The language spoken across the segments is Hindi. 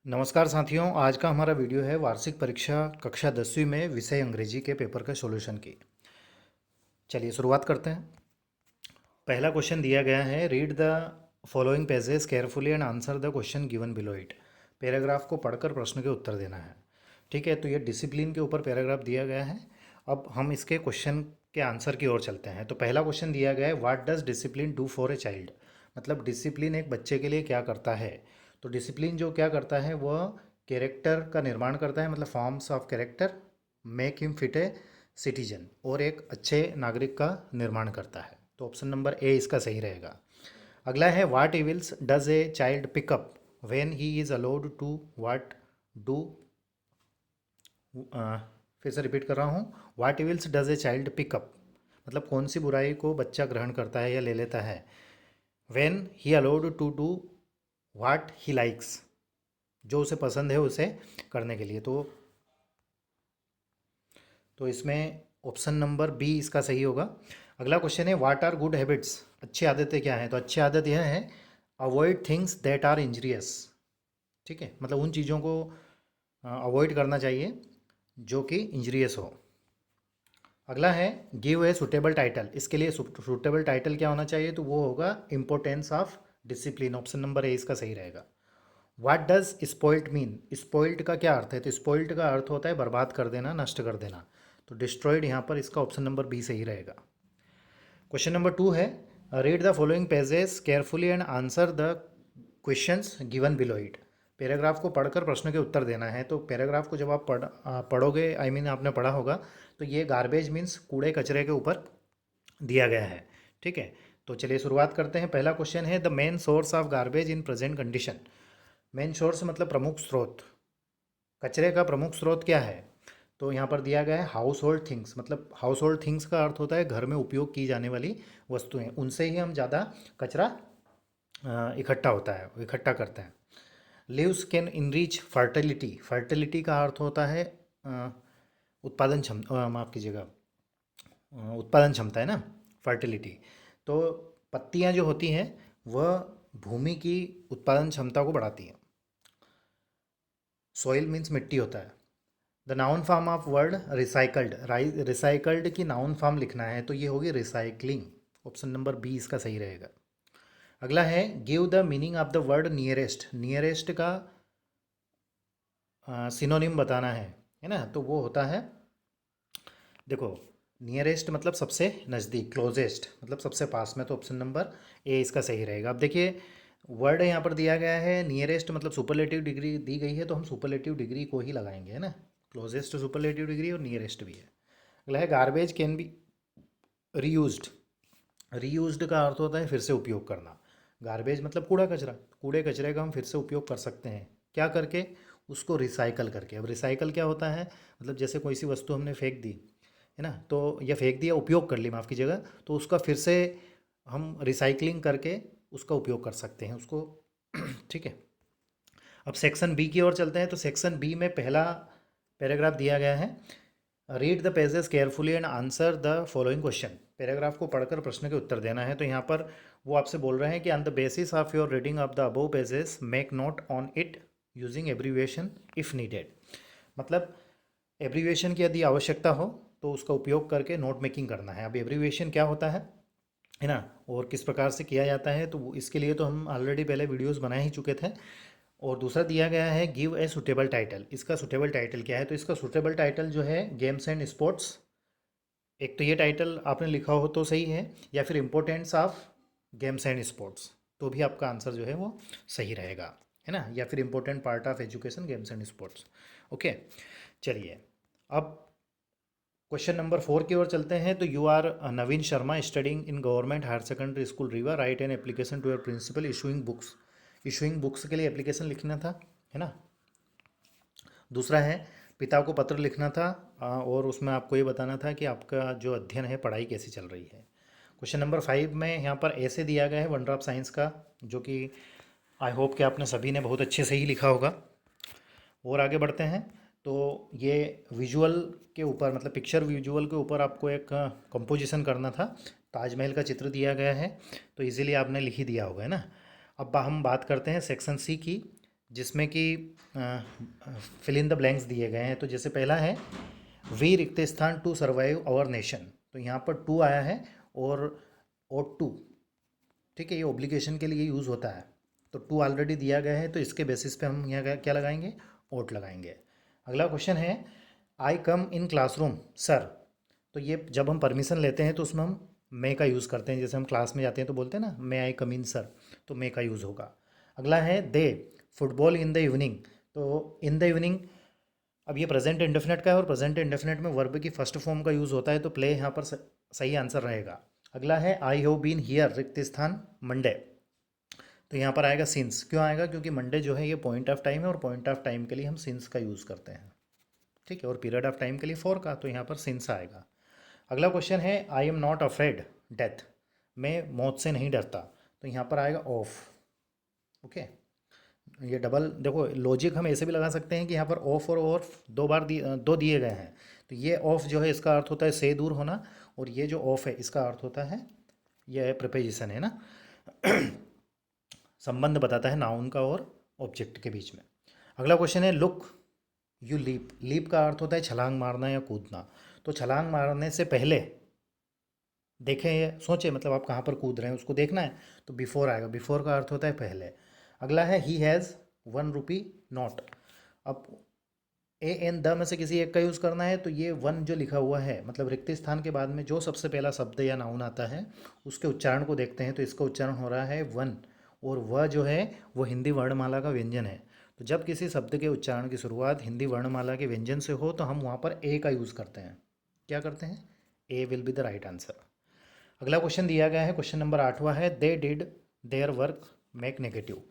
नमस्कार साथियों, आज का हमारा वीडियो है वार्षिक परीक्षा कक्षा 10वीं में विषय अंग्रेजी के पेपर का सॉल्यूशन की। चलिए शुरुआत करते हैं। पहला क्वेश्चन दिया गया है, read the following pages carefully and answer the question given below it. Paragraph को पढ़कर प्रश्न के उत्तर देना है। ठीक है, तो ये डिसिप्लिन के ऊपर पैराग्राफ दिया गया है। अब हम इसके क्वेश्चन के आंसर की ओर चलते हैं। तो पहला क्वेश्चन दिया गया है, what does discipline do for a child. मतलब डिसिप्लिन एक बच्चे के लिए क्या करता है। तो डिसिप्लिन जो क्या करता है वह कैरेक्टर का निर्माण करता है, मतलब forms of character, make him fit a citizen, और एक अच्छे नागरिक का निर्माण करता है। तो ऑप्शन नंबर ए इसका सही रहेगा। अगला है, what evils does a child pick up when he is allowed to what do. फिर से रिपीट कर रहा हूँ, what evils does a child pick up, मतलब कौन सी बुराई को बच्चा ग्रहण करता है या ले लेता है। When he allowed to do what he likes, जो उसे पसंद है उसे करने के लिए। तो इसमें ऑप्शन नंबर बी इसका सही होगा। अगला क्वेश्चन है, व्हाट आर गुड हैबिट्स। अच्छी आदतें क्या हैं। तो अच्छी आदत यह है, avoid things that are injurious. ठीक है, मतलब उन चीज़ों को अवॉइड करना चाहिए जो कि इंजरियस हो। अगला है, गिव ए सुटेबल टाइटल। इसके लिए सुटेबल टाइटल क्या होना चाहिए, तो वो होगा importance of discipline. Option number A इसका सही रहेगा। What does spoiled mean. Spoiled का क्या अर्थ है, तो स्पॉइल्ड का अर्थ होता है बर्बाद कर देना, नष्ट कर देना। तो डिस्ट्रॉयड यहाँ पर इसका ऑप्शन नंबर बी सही रहेगा। क्वेश्चन नंबर 2 है, read the following pages carefully and answer the questions given below it. Paragraph को पढ़कर प्रश्न के उत्तर देना है। तो पैराग्राफ को जब आप पढ़ोगे, आई मीन आपने पढ़ा होगा, तो ये गार्बेज मीन्स कूड़े कचरे के ऊपर दिया गया है। ठीक है, तो चलिए शुरुआत करते हैं। पहला क्वेश्चन है, the main source of garbage in present condition. Main source मतलब प्रमुख स्रोत। कचरे का प्रमुख स्रोत क्या है, तो यहाँ पर दिया गया है हाउस होल्ड थिंग्स। मतलब हाउस होल्ड थिंग्स का अर्थ होता है घर में उपयोग की जाने वाली वस्तुएं, उनसे ही हम ज़्यादा कचरा इकट्ठा होता है, इकट्ठा करते हैं। Leaves can enrich fertility. Fertility का अर्थ होता है उत्पादन क्षमता, माफ़ कीजिएगा, उत्पादन क्षमता है ना, फर्टिलिटी। तो पत्तियाँ जो होती हैं वह भूमि की उत्पादन क्षमता को बढ़ाती हैं। सॉइल मीन्स मिट्टी होता है। The noun form of word recycled. Recycled की नाउन फॉर्म लिखना है, तो ये होगी रिसाइकलिंग। ऑप्शन नंबर बी इसका सही रहेगा। अगला है, give the meaning of the word nearest. Nearest का सिनोनिम बताना है ना, तो वो होता है, देखो, नियरेस्ट मतलब सबसे नज़दीक, क्लोजेस्ट मतलब सबसे पास में। तो ऑप्शन नंबर ए इसका सही रहेगा। अब देखिए, वर्ड यहाँ पर दिया गया है नियरेस्ट, मतलब सुपरलेटिव डिग्री दी गई है, तो हम सुपरलेटिव डिग्री को ही लगाएंगे, है ना। क्लोजेस्ट सुपरलेटिव डिग्री और नियरेस्ट भी है। अगला है, garbage can be reused. Reused का अर्थ होता है फिर से उपयोग करना। गार्बेज मतलब कूड़ा कचरा, कूड़े कचरे का हम फिर से उपयोग कर सकते हैं, क्या करके, उसको रिसाइकल करके। अब रिसाइकल क्या होता है, मतलब जैसे कोई सी वस्तु हमने फेंक दी, है ना, तो या फेंक दिया, उपयोग कर ली, माफ़ कीजिएगा, तो उसका फिर से हम रिसाइकलिंग करके उसका उपयोग कर सकते हैं उसको। ठीक है, अब सेक्शन बी की ओर चलते हैं। तो सेक्शन बी में पहला पैराग्राफ दिया गया है, read the pages carefully and answer the following question. Paragraph को पढ़कर प्रश्न के उत्तर देना है। तो यहाँ पर वो आपसे बोल रहे हैं कि on the basis of your reading of the above pages make note on it using abbreviation if needed. मतलब एब्रीविएशन की यदि आवश्यकता हो तो उसका उपयोग करके नोट मेकिंग करना है। अब एब्रीविएशन क्या होता है ना, और किस प्रकार से किया जाता है, तो इसके लिए तो हम ऑलरेडी पहले वीडियोस बना ही चुके थे। और दूसरा दिया गया है, गिव ए सुटेबल टाइटल। इसका सुटेबल टाइटल क्या है, तो इसका सुटेबल टाइटल जो है गेम्स एंड स्पोर्ट्स। एक तो ये टाइटल आपने लिखा हो तो सही है, या फिर importance of games and sports, तो भी आपका आंसर जो है वो सही रहेगा, है ना, या फिर important part of education games and sports. Okay, चलिए अब क्वेश्चन नंबर 4 की ओर चलते हैं। तो you are Naveen Sharma studying in government higher secondary school Rewa, write an application to your principal issuing books. Issuing books के लिए एप्लीकेशन लिखना था, है ना। दूसरा है, पिता को पत्र लिखना था, और उसमें आपको ये बताना था कि आपका जो अध्ययन है, पढ़ाई कैसी चल रही है। क्वेश्चन नंबर 5 में यहाँ पर ऐसे दिया गया है वंडर ऑफ साइंस का, जो कि आई होप कि आपने सभी ने बहुत अच्छे से ही लिखा होगा। और आगे बढ़ते हैं। तो ये विजुअल के ऊपर, मतलब पिक्चर विजुअल के ऊपर आपको एक कंपोजिशन करना था। ताजमहल का चित्र दिया गया है, तो इजीली आपने लिख ही दिया होगा, है ना। अब हम बात करते हैं सेक्शन सी की। जिसमें कि फिल इन द ब्लैंक्स दिए गए हैं। तो जैसे पहला है वी रिक्त स्थान टू सर्वाइव आवर नेशन, तो यहाँ पर टू आया है और टू, ठीक है, ये ओब्लिगेशन के लिए यूज़ होता है। तो टू ऑलरेडी दिया गया है, तो इसके बेसिस पे हम यहाँ क्या लगाएंगे, ओट लगाएंगे। अगला क्वेश्चन है आई कम इन क्लासरूम सर, तो ये जब हम परमिशन लेते हैं तो उसमें हम मे का यूज़ करते हैं। जैसे हम क्लास में जाते हैं तो बोलते हैं ना मे आई कम इन सर, तो मे का यूज़ होगा। अगला है दे फुटबॉल इन द इवनिंग, तो इन द इवनिंग, अब ये प्रेजेंट इंडेफिनेट का है और प्रेजेंट इंडेफिनेट में वर्ब की फर्स्ट फॉर्म का यूज़ होता है, तो प्ले यहाँ पर सही आंसर रहेगा। अगला है आई हैव बीन हियर रिक्त स्थान मंडे, तो यहाँ पर आएगा सिंस। क्यों आएगा, क्योंकि मंडे जो है ये पॉइंट ऑफ टाइम है और पॉइंट ऑफ टाइम के लिए हम सिंस का यूज़ करते हैं, ठीक है, और पीरियड ऑफ टाइम के लिए फॉर का, तो यहाँ पर सिंस आएगा। अगला क्वेश्चन है I am not afraid death, मैं मौत से नहीं डरता, तो यहाँ पर आएगा ऑफ। ओके, ये डबल देखो लॉजिक हम ऐसे भी लगा सकते हैं कि यहाँ पर ऑफ और दो बार दो दिए गए हैं, तो ये ऑफ जो है इसका अर्थ होता है से दूर होना, और ये जो ऑफ है इसका अर्थ होता है, यह प्रिपोजिशन है ना, संबंध बताता है नाउन का और ऑब्जेक्ट के बीच में। अगला क्वेश्चन है लुक यू लीप, लीप का अर्थ होता है छलांग मारना या कूदना, तो छलांग मारने से पहले देखें, ये सोचें, मतलब आप कहाँ पर कूद रहे हैं उसको देखना है, तो बिफोर आएगा, बिफोर का अर्थ होता है पहले। अगला है ही हैज़ 1 रुपी नोट, अब ए एन द में से किसी एक का यूज़ करना है, तो ये वन जो लिखा हुआ है मतलब रिक्त स्थान के बाद में जो सबसे पहला शब्द या नाउन आता है उसके उच्चारण को देखते हैं, तो इसका उच्चारण हो रहा है वन, और वह जो है वो हिंदी वर्णमाला का व्यंजन है। तो जब किसी शब्द के उच्चारण की शुरुआत हिंदी वर्णमाला के व्यंजन से हो तो हम वहाँ पर ए का यूज़ करते हैं। क्या करते हैं, A will be the right answer. अगला क्वेश्चन दिया गया है, क्वेश्चन नंबर 8वां है they did their work make negative.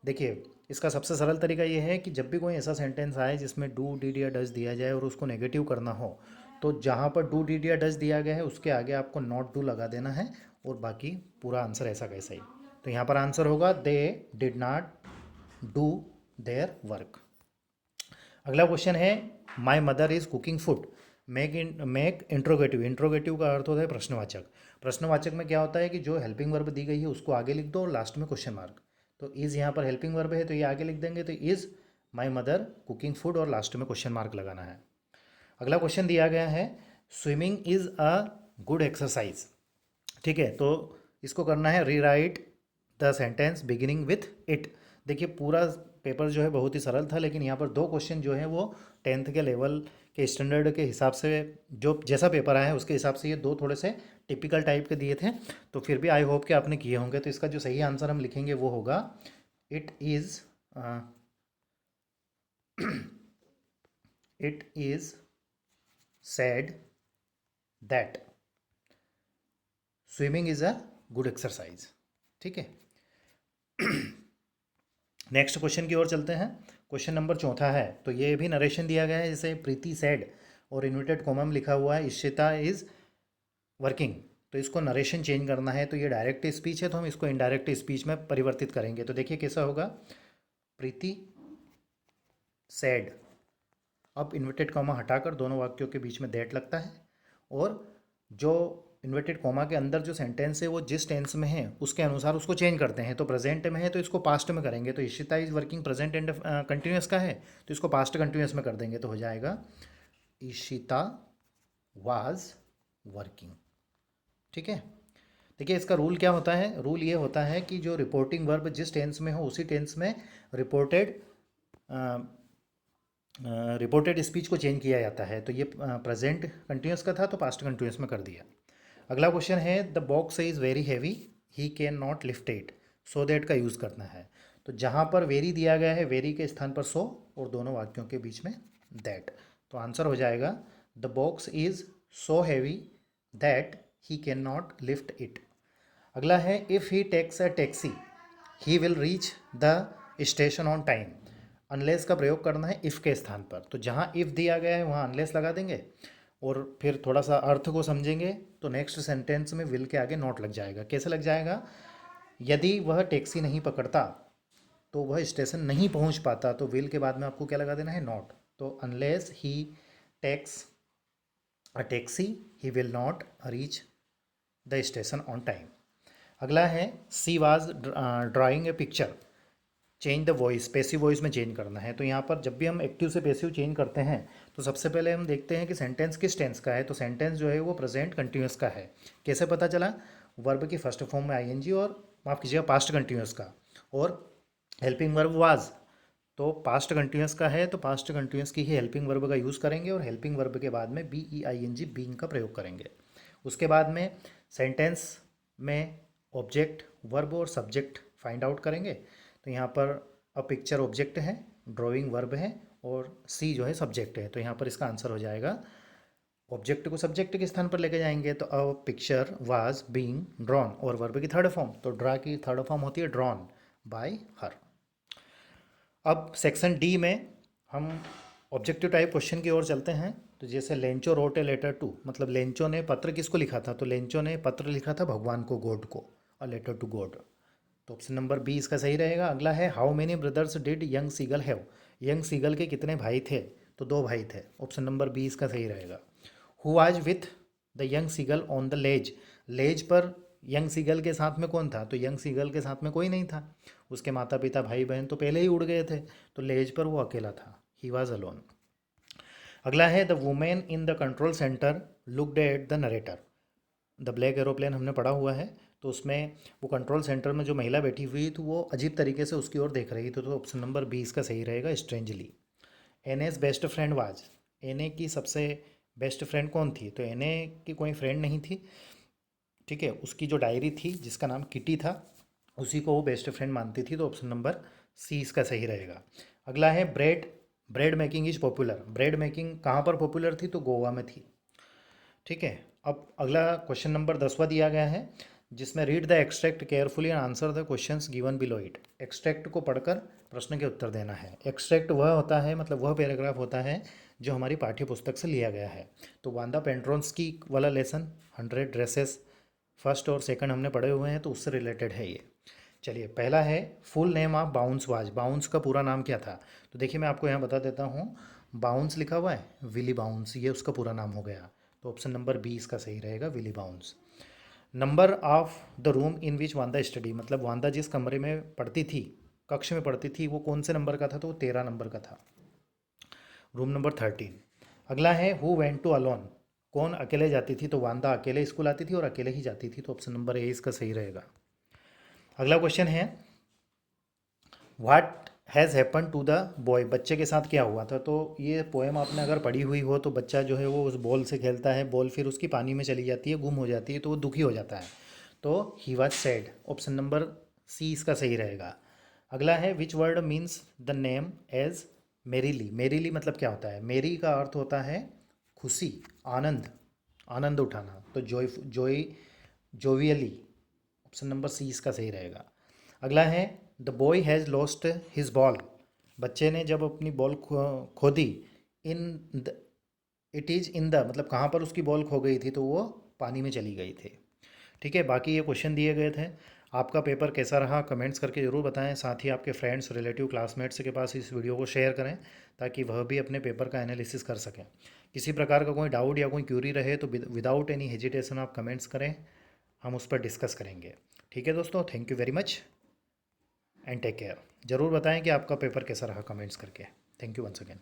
देखिए इसका सबसे सरल तरीका ये है कि जब भी कोई ऐसा सेंटेंस आए जिसमें डू डिड या डज दिया जाए और उसको नेगेटिव करना हो, तो जहाँ पर डू डिड या डज दिया गया है उसके आगे आपको नॉट डू लगा देना है, और बाकी पूरा आंसर ऐसा कैसा ही। तो यहाँ पर आंसर होगा they did not do their work. अगला क्वेश्चन है my mother is cooking food make interrogative, interrogative का अर्थ होता है प्रश्नवाचक। प्रश्नवाचक में क्या होता है कि जो हेल्पिंग वर्ब दी गई है उसको आगे लिख दो और लास्ट में क्वेश्चन मार्क, तो इज़ यहाँ पर हेल्पिंग वर्ब है तो ये आगे लिख देंगे, तो is my mother cooking food और लास्ट में क्वेश्चन मार्क लगाना है। अगला क्वेश्चन दिया गया है swimming is a good exercise, ठीक है, तो इसको करना है री right the sentence beginning with it. देखिए पूरा पेपर जो है बहुत ही सरल था, लेकिन यहाँ पर दो क्वेश्चन जो है वो 10th के लेवल के स्टैंडर्ड के हिसाब से, जो जैसा पेपर आया है उसके हिसाब से ये दो थोड़े से टिपिकल टाइप के दिए थे, तो फिर भी आई होप कि आपने किए होंगे। तो इसका जो सही आंसर हम लिखेंगे वो होगा it is it is sad that swimming is a good exercise, ठीक है। नेक्स्ट क्वेश्चन की ओर चलते हैं। क्वेश्चन नंबर 4 है, तो ये भी नरेशन दिया गया है, जैसे प्रीति सैड और इन्वर्टेड कॉमा में लिखा हुआ है इशिता इज़ वर्किंग, तो इसको नरेशन चेंज करना है, तो ये डायरेक्ट स्पीच है तो हम इसको इनडायरेक्ट स्पीच में परिवर्तित करेंगे। तो देखिए कैसा होगा, प्रीति सैड, अब इन्वर्टेड कॉमा हटाकर दोनों वाक्यों के बीच में दैट लगता है, और जो इन्वर्टेड कॉमा के अंदर जो सेंटेंस है वो जिस टेंस में है उसके अनुसार उसको चेंज करते हैं। तो प्रेजेंट में है तो इसको पास्ट में करेंगे, तो Ishita is working present and continuous का है तो इसको पास्ट कंटिन्यूस में कर देंगे, तो हो जाएगा इशिता वाज वर्किंग, ठीक है। देखिए इसका रूल क्या होता है, रूल ये होता है कि जो रिपोर्टिंग वर्ब जिस टेंस में हो उसी टेंस में रिपोर्टेड रिपोर्टेड स्पीच को चेंज किया जाता है। तो ये प्रेजेंट कंटिन्यूस का था तो पास्ट कंटिन्यूस में कर दिया। अगला क्वेश्चन है the box is very heavy he can not lift it, so that का यूज़ करना है। तो जहाँ पर वेरी दिया गया है वेरी के स्थान पर सो और दोनों वाक्यों के बीच में दैट, तो आंसर हो जाएगा the box is so heavy that he can not lift it. अगला है if he takes a taxi he will reach the station on time, unless का प्रयोग करना है इफ़ के स्थान पर, तो जहाँ इफ़ दिया गया है वहाँ अनलेस लगा देंगे और फिर थोड़ा सा अर्थ को समझेंगे, तो नेक्स्ट सेंटेंस में विल के आगे नॉट लग जाएगा। कैसे लग जाएगा, यदि वह टैक्सी नहीं पकड़ता तो वह स्टेशन नहीं पहुंच पाता, तो विल के बाद में आपको क्या लगा देना है, नॉट, तो unless he takes a taxi he will not reach the station on time. अगला है she was drawing a picture, change the voice, passive voice में चेंज करना है। तो यहाँ पर जब भी हम एक्टिव से पैसिव चेंज करते हैं तो सबसे पहले हम देखते हैं कि सेंटेंस किस टेंस का है। तो सेंटेंस जो है वो प्रेजेंट कंटिन्यूस का है। कैसे पता चला? वर्ब की फर्स्ट फॉर्म में आईएनजी, और माफ़ कीजिएगा पास्ट कंटिन्यूस का, और हेल्पिंग वर्ब वाज। तो पास्ट कंटिन्यूस का है तो पास्ट कंटिन्यूस की ही हेल्पिंग वर्ब का यूज़ करेंगे, और हेल्पिंग वर्ब के बाद में B E I N G, being का प्रयोग करेंगे। उसके बाद में सेंटेंस में ऑब्जेक्ट, वर्ब और सब्जेक्ट फाइंड आउट करेंगे। तो यहाँ पर अ पिक्चर ऑब्जेक्ट है, ड्राइंग वर्ब है, और सी जो है सब्जेक्ट है। तो यहाँ पर इसका आंसर हो जाएगा, ऑब्जेक्ट को सब्जेक्ट के स्थान पर लेके जाएंगे तो a picture was being drawn, और वर्ब की थर्ड फॉर्म, तो ड्रा की थर्ड फॉर्म होती है ड्रॉन बाय हर। अब सेक्शन डी में हम ऑब्जेक्टिव टाइप क्वेश्चन की ओर चलते हैं। तो जैसे Lencho wrote a letter to, मतलब लेंचो ने पत्र किसको लिखा था? तो लेंचो ने पत्र लिखा था भगवान को, गॉड को, अ लेटर टू गॉड। तो ऑप्शन नंबर बी इसका सही रहेगा। अगला है how many brothers did young seagull have, young seagull के कितने भाई थे? तो दो भाई थे। ऑप्शन नंबर बी इसका सही रहेगा। Who was with the young seagull on the ledge, ledge पर यंग सीगल के साथ में कौन था? तो यंग सीगल के साथ में कोई नहीं था, उसके माता पिता भाई बहन तो पहले ही उड़ गए थे, तो लेज पर वो अकेला था, ही वॉज अलोन। अगला है the women in the control centre looked at the narrator, the black aeroplane हमने पढ़ा हुआ है। तो उसमें वो कंट्रोल सेंटर में जो महिला बैठी हुई तो वो अजीब तरीके से उसकी ओर देख रही थी। तो ऑप्शन नंबर बी इसका सही रहेगा, strangely. Acnes best friend was, एने की सबसे बेस्ट फ्रेंड कौन थी? तो एने की कोई फ्रेंड नहीं थी, ठीक है। उसकी जो डायरी थी जिसका नाम किटी था, उसी को वो बेस्ट फ्रेंड मानती थी। तो ऑप्शन नंबर सी इसका सही रहेगा। अगला है bread, bread making is popular, bread making कहाँ पर पॉपुलर थी? तो गोवा में थी, ठीक है। अब अगला क्वेश्चन नंबर 10वां दिया गया है, जिसमें read the extract carefully and answer the questions given below it. Extract को पढ़कर प्रश्न के उत्तर देना है। एक्सट्रैक्ट वह होता है, मतलब वह पैराग्राफ होता है जो हमारी पाठ्य पुस्तक से लिया गया है। तो वांदा पेंड्रोन्स्की वाला लेसन 100 ड्रेसेस फर्स्ट और सेकंड हमने पढ़े हुए हैं, तो उससे रिलेटेड है ये। चलिए, पहला है full name of bounce was, bounce का पूरा नाम क्या था? तो देखिए मैं आपको यहाँ बता देता हूँ, बाउंस लिखा हुआ है, विली बाउंस, ये उसका पूरा नाम हो गया। तो ऑप्शन नंबर बी इसका सही रहेगा, Willy bounce. Number of the room in which Wanda study, मतलब वांदा जिस कमरे में पढ़ती थी, कक्ष में पढ़ती थी, वो कौन से नंबर का था? तो वो 13 नंबर का था, रूम नंबर 13। अगला है हु वेंट टू अलोन, कौन अकेले जाती थी? तो वांदा अकेले स्कूल आती थी और अकेले ही जाती थी। तो ऑप्शन नंबर ए इसका सही रहेगा। अगला क्वेश्चन है what has happen to the boy, बच्चे के साथ क्या हुआ था? तो ये पोएम आपने अगर पढ़ी हुई हो तो बच्चा जो है वो उस बॉल से खेलता है, बॉल फिर उसकी पानी में चली जाती है, गुम हो जाती है, तो वो दुखी हो जाता है। तो he was sad, option number C इसका सही रहेगा। अगला है which word means the name as merrily, merrily मतलब क्या होता है? मेरी का अर्थ होता है खुशी, आनंद, आनंद उठाना। तो joy, joy, jovially, option number C इसका सही रहेगा। अगला है the boy has lost his ball, बच्चे ने जब अपनी बॉल खो दी, in the, it is in the, मतलब कहाँ पर उसकी बॉल खो गई थी? तो वो पानी में चली गई थी, ठीक है। बाकी ये क्वेश्चन दिए गए थे। आपका पेपर कैसा रहा कमेंट्स करके ज़रूर बताएं। साथ ही आपके फ्रेंड्स, रिलेटिव, क्लासमेट्स के पास इस वीडियो को शेयर करें ताकि वह भी अपने पेपर का एनालिसिस कर सकें। किसी प्रकार का कोई डाउट या कोई क्यूरी रहे तो विदाउट एनी हेजिटेशन आप कमेंट्स करें, हम उस पर डिस्कस करेंगे। ठीक है दोस्तों, thank you very much and take care. ज़रूर बताएं कि आपका पेपर कैसा रहा कमेंट्स करके। Thank you once again.